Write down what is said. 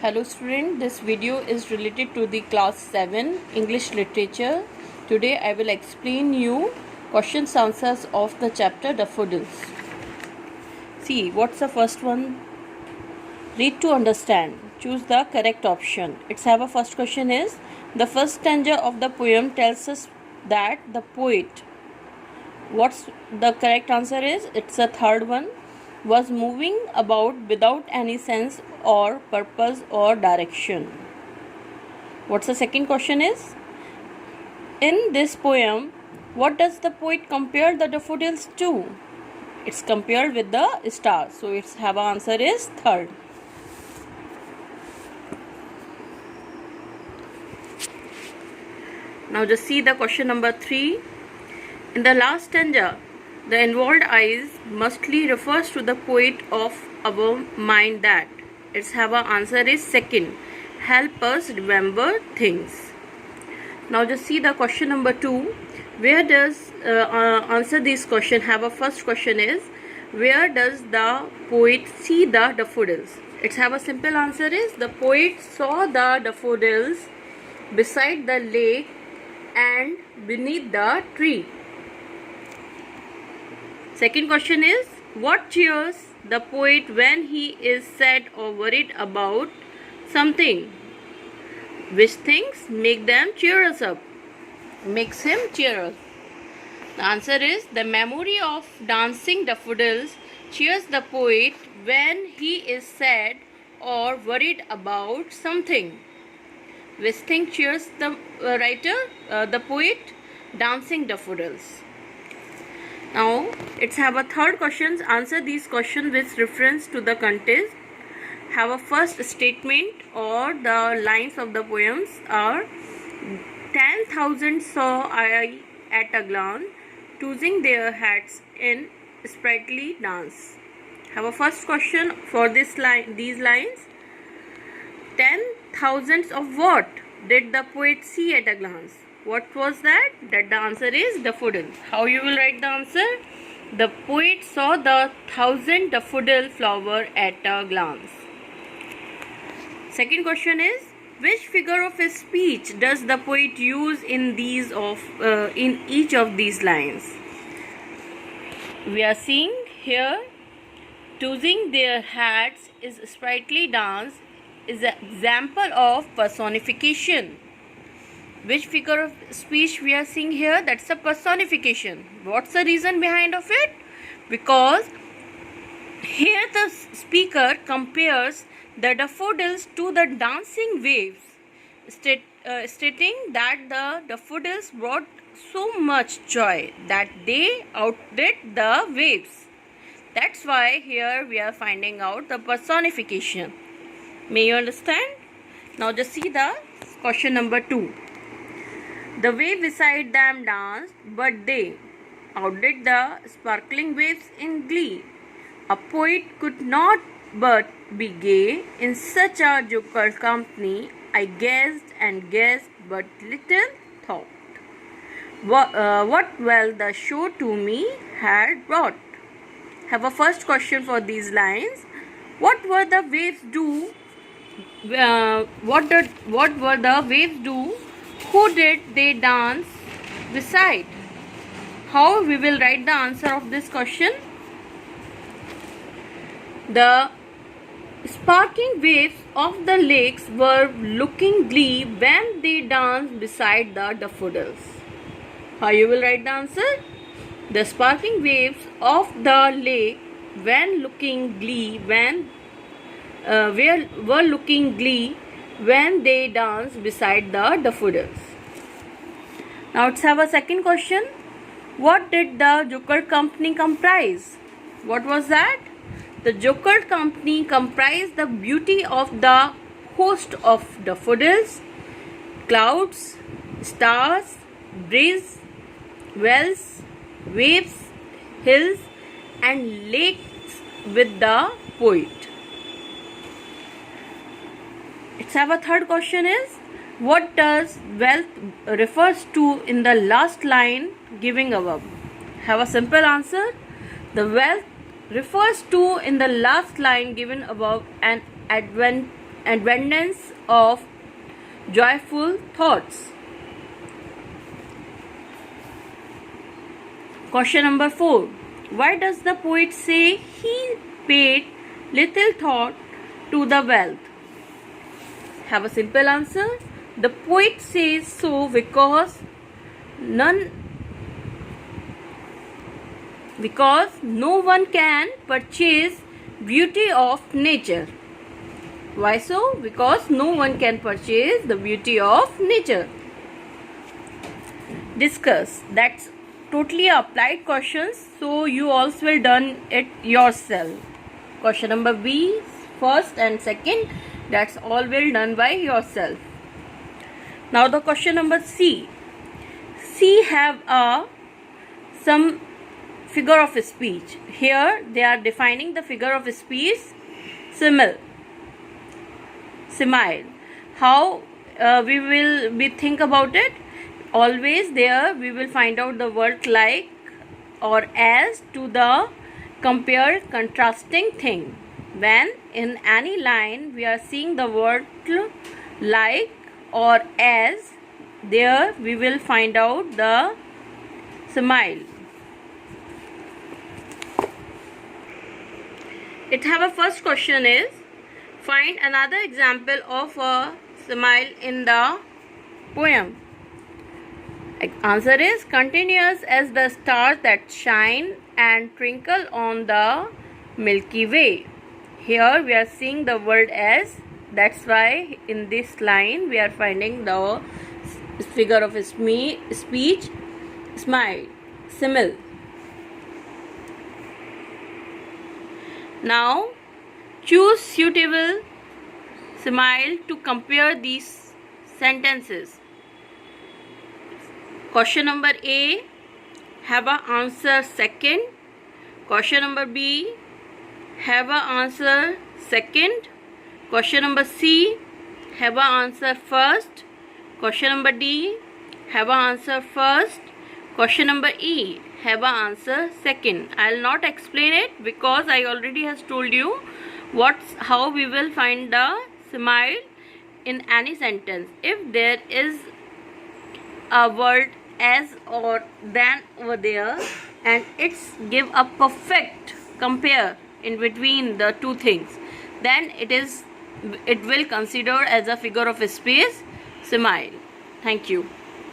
Hello student, this video is related to the class 7 English literature. Today I will explain you questions answers of the chapter Daffodils. See, what's the first one? Read to understand. Choose the correct option. Its have a first question is, the first stanza of the poem tells us that the poet, what's the correct answer is? It's the third one. Was moving about without any sense or purpose or direction. What's the second question is? In this poem, what does the poet compare the daffodils to? It's compared with the stars. So its have an answer is third. Now just see the question number 3. In the last stanza, the involved eyes mostly refers to the poet of our mind that. Its have a answer is second. Help us remember things. Now just see the question number 2. Where does answer this question have a first question is, where does the poet see the daffodils? Its have a simple answer is, the poet saw the daffodils beside the lake and beneath the tree. Second question is, what cheers the poet when he is sad or worried about something? Which things make them cheer us up? Makes him cheer us. The answer is, the memory of dancing daffodils cheers the poet when he is sad or worried about something. Which thing cheers the the poet? Dancing daffodils. Now, it's have a third question. Answer these questions with reference to the context. Have a first statement or the lines of the poems are 10,000 saw I at a glance, tossing their hats in sprightly dance. Have a first question for this line. These lines. 10,000s of what did the poet see at a glance? What was that? That the answer is daffodils. How you will write the answer? The poet saw the 1,000 daffodil flower at a glance. Second question is, which figure of his speech does the poet use in each of these lines? We are seeing here, tossing their hats is sprightly dance is an example of personification. Which figure of speech we are seeing here? That's a personification. What's the reason behind of it? Because here the speaker compares the daffodils to the dancing waves, stating that the daffodils brought so much joy that they outdid the waves. That's why here we are finding out the personification. May you understand? Now just see the question number 2. The wave beside them danced, but they outdid the sparkling waves in glee. A poet could not but be gay in such a joker company. I guessed and guessed, but little thought what well the show to me had brought. Have a first question for these lines. What were the waves do? What were the waves do? Who did they dance beside? How we will write the answer of this question? The sparkling waves of the lakes were looking glee when they danced beside the daffodils. How you will write the answer? The sparkling waves of the lake when looking glee were looking glee when they danced beside the daffodils. Now let's have a second question. What did the joker company comprise? What was that? The joker company comprised the beauty of the host of daffodils, clouds, stars, breeze, wells, waves, hills, and lakes with the poet. Let's have a third question is, what does wealth refers to in the last line giving above? Have a simple answer. The wealth refers to in the last line given above an abundance of joyful thoughts. Question number 4. Why does the poet say he paid little thought to the wealth? Have a simple answer. The poet says so because no one can purchase beauty of nature. Why so? Because no one can purchase the beauty of nature. Discuss. That's totally applied questions, so you also will done it yourself. Question number B, first and second, that's all well done by yourself. Now the question number C. C have some figure of speech. Here they are defining the figure of speech simile. How we will be think about it? Always there we will find out the word like or as to the compare contrasting thing. When in any line we are seeing the word like or as, there we will find out the simile. It have a first question is, find another example of a simile in the poem. Answer is, continuous as the stars that shine and twinkle on the Milky Way. Here we are seeing the word as, that's why in this line we are finding the figure of speech simile. Now choose suitable simile to compare these sentences. Question number A, have a answer second. Question number B, have a answer second. Question number C, have a answer first. Question number D, have a answer first. Question number E, have a answer second. I will not explain it because I already has told you how we will find the simile in any sentence. If there is a word as or than over there and it's give a perfect compare in between the two things, then it will consider as a figure of speech simile. Thank you.